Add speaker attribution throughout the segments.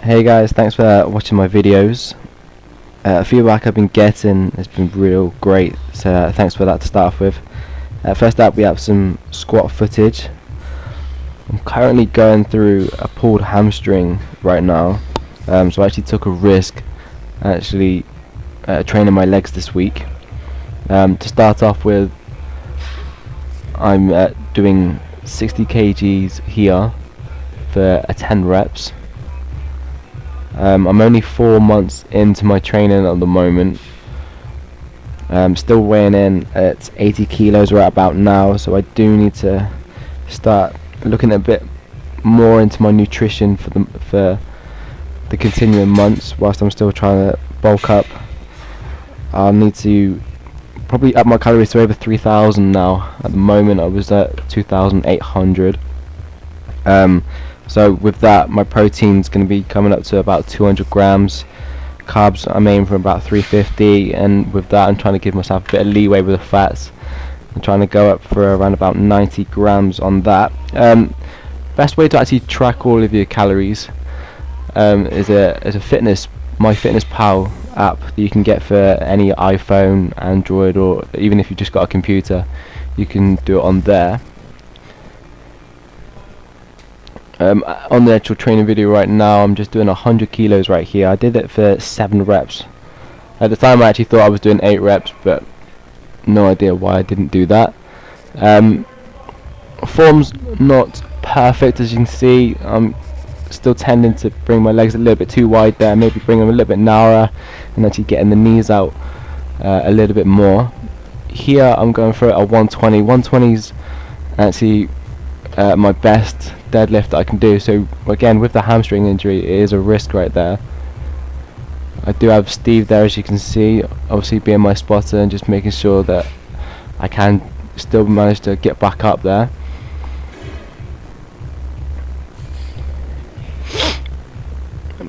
Speaker 1: Hey guys, thanks for watching my videos. Feedback I've been getting has been real great, so thanks for that to start off with. First up, we have some squat footage. I'm currently going through a pulled hamstring right now, so I actually took a risk actually training my legs this week. To start off with, I'm doing 60 kgs here for 10 reps. I'm only 4 months into my training at the moment. Still weighing in at 80 kilos right about now, so I do need to start looking a bit more into my nutrition for the continuing months whilst I'm still trying to bulk up. I'll need to probably up my calories to over 3,000 now. At the moment I was at 2,800. So with that, my protein's going to be coming up to about 200 grams. Carbs I'm aiming for about 350, and with that I'm trying to give myself a bit of leeway with the fats. I'm trying to go up for around about 90 grams on that. Best way to actually track all of your calories is a MyFitnessPal app that you can get for any iPhone, Android, or even if you've just got a computer, you can do it on there. On the actual training video right now, I'm just doing 100 kilos right here. I did it for 7 reps. At the time I actually thought I was doing 8 reps, but no idea why I didn't do that. Form's not perfect, as you can see. I'm still tending to bring my legs a little bit too wide there, maybe bring them a little bit narrower, and actually getting the knees out a little bit more. Here I'm going for a 120. 120's actually my best deadlift that I can do. So again, with the hamstring injury, it is a risk right there. I do have Steve there, as you can see, obviously being my spotter and just making sure that I can still manage to get back up there.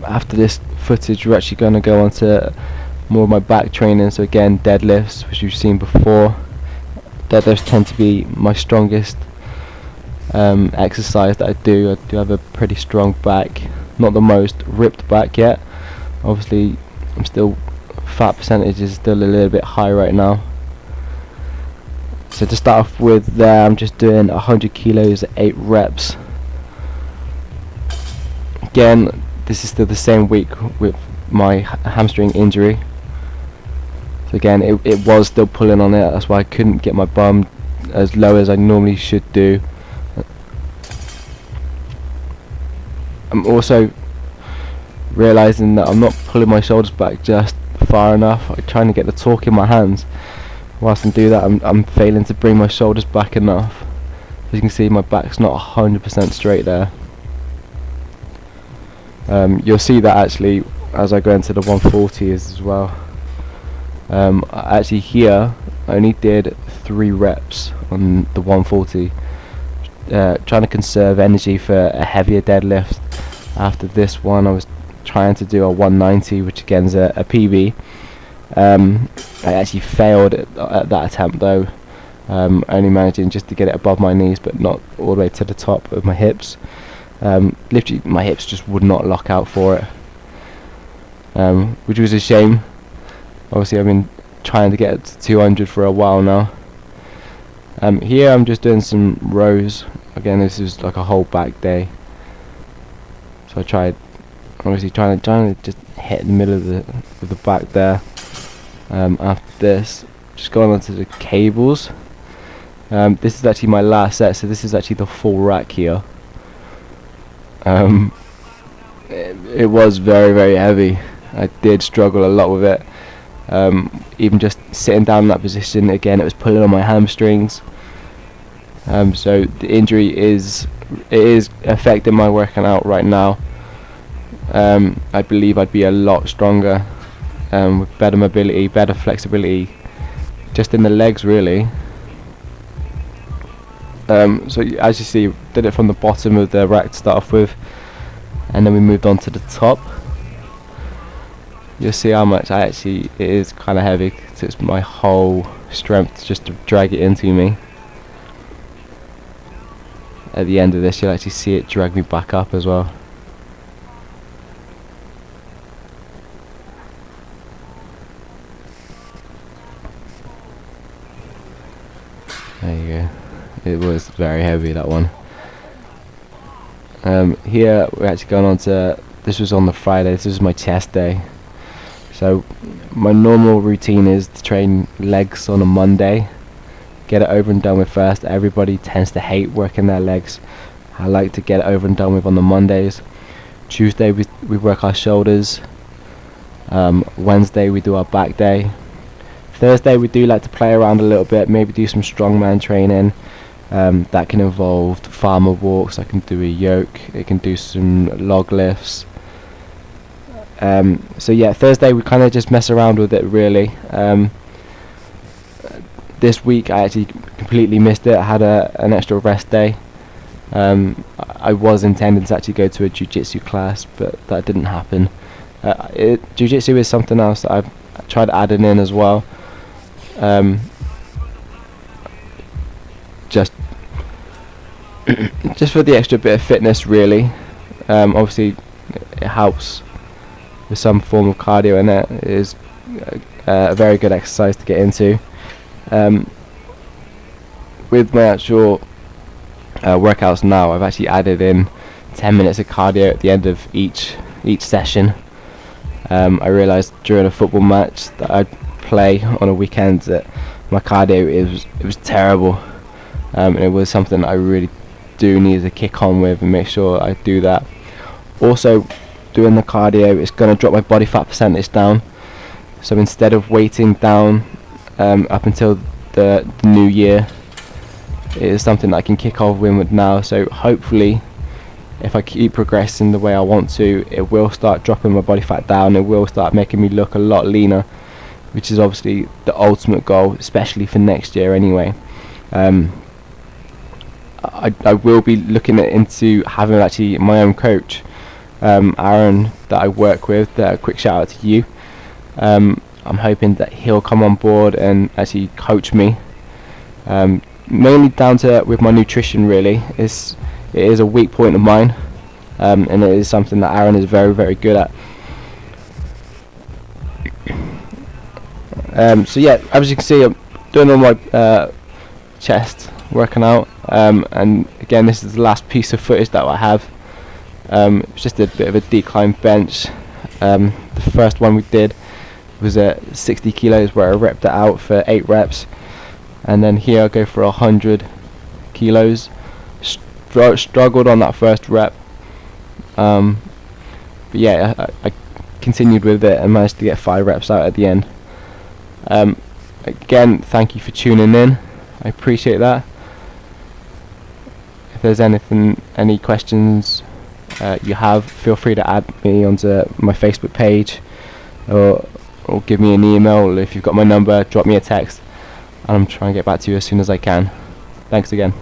Speaker 1: After this footage, we're actually going to go on to more of my back training. So again, deadlifts, which you've seen before. Deadlifts tend to be my strongest exercise that I do. I do have a pretty strong back, not the most ripped back yet. Obviously I'm still, fat percentage is still a little bit high right now. So to start off with there, I'm just doing 100 kilos at 8 reps. Again, this is still the same week with my hamstring injury. So again, it was still pulling on it, that's why I couldn't get my bum as low as I normally should do. I'm also realizing that I'm not pulling my shoulders back just far enough. I'm trying to get the torque in my hands. Whilst I'm doing that, I'm failing to bring my shoulders back enough. As you can see, my back's not 100% straight there. You'll see that actually as I go into the 140s as well. Actually here I only did 3 reps on the 140. Trying to conserve energy for a heavier deadlift. After this one I was trying to do a 190, which again is a PB. I actually failed at that attempt though, only managing just to get it above my knees but not all the way to the top of my hips. Literally my hips just would not lock out for it, which was a shame. Obviously I've been trying to get it to 200 for a while now. Here I'm just doing some rows. Again, this is like a whole back day, so I tried obviously trying to just hit the middle of the back there. After this, just going on to the cables. This is actually my last set, so this is actually the full rack here. It was very, very heavy. I did struggle a lot with it. Even just sitting down in that position, again it was pulling on my hamstrings. So the injury is affecting my working out right now. I believe I'd be a lot stronger, with better mobility, better flexibility, just in the legs really. So as you see, did it from the bottom of the rack to start off with, and then we moved on to the top. You'll see how much it is kind of heavy, because it's my whole strength just to drag it into me. at the end of this, you'll actually see it drag me back up as well. There you go. It was very heavy, that one. Here we're actually going on to, this was on the Friday, this is my chest day. So my normal routine is to train legs on a Monday, get it over and done with first. Everybody tends to hate working their legs. I like to get it over and done with on the Mondays. Tuesday we work our shoulders. Wednesday we do our back day. Thursday we do like to play around a little bit, maybe do some strongman training. That can involve farmer walks. I can do a yoke, it can do some log lifts. So yeah, Thursday we kind of just mess around with it really. This week I actually completely missed it. I had an extra rest day. I was intending to actually go to a jiu-jitsu class, but that didn't happen. Jiu-jitsu is something else that I've tried adding in as well. Just for the extra bit of fitness really. Obviously it helps with some form of cardio, and it is a very good exercise to get into. With my actual workouts now, I've actually added in 10 minutes of cardio at the end of each session. I realised during a football match that I'd play on a weekend that my cardio it was terrible, and it was something I really do need to kick on with and make sure I do that. Also, doing the cardio is going to drop my body fat percentage down, so instead of waiting down up until the new year, it is something that I can kick off with now. So hopefully if I keep progressing the way I want to, it will start dropping my body fat down. It will start making me look a lot leaner, which is obviously the ultimate goal, especially for next year anyway. I will be looking into having actually my own coach, Aaron, that I work with. A quick shout out to you. I'm hoping that he'll come on board and actually coach me, mainly down to with my nutrition really. It is a weak point of mine, and it is something that Aaron is very, very good at. So yeah, as you can see, I'm doing all my chest working out, and again this is the last piece of footage that I have. It's just a bit of a decline bench. The first one we did was at 60 kilos where I repped it out for 8 reps, and then here I go for 100 kilos. Struggled on that first rep, but yeah, I continued with it and managed to get 5 reps out at the end. Again, thank you for tuning in, I appreciate that. If there's any questions you have, feel free to add me onto my Facebook page, or give me an email. If you've got my number, drop me a text and I'm trying to get back to you as soon as I can. Thanks again.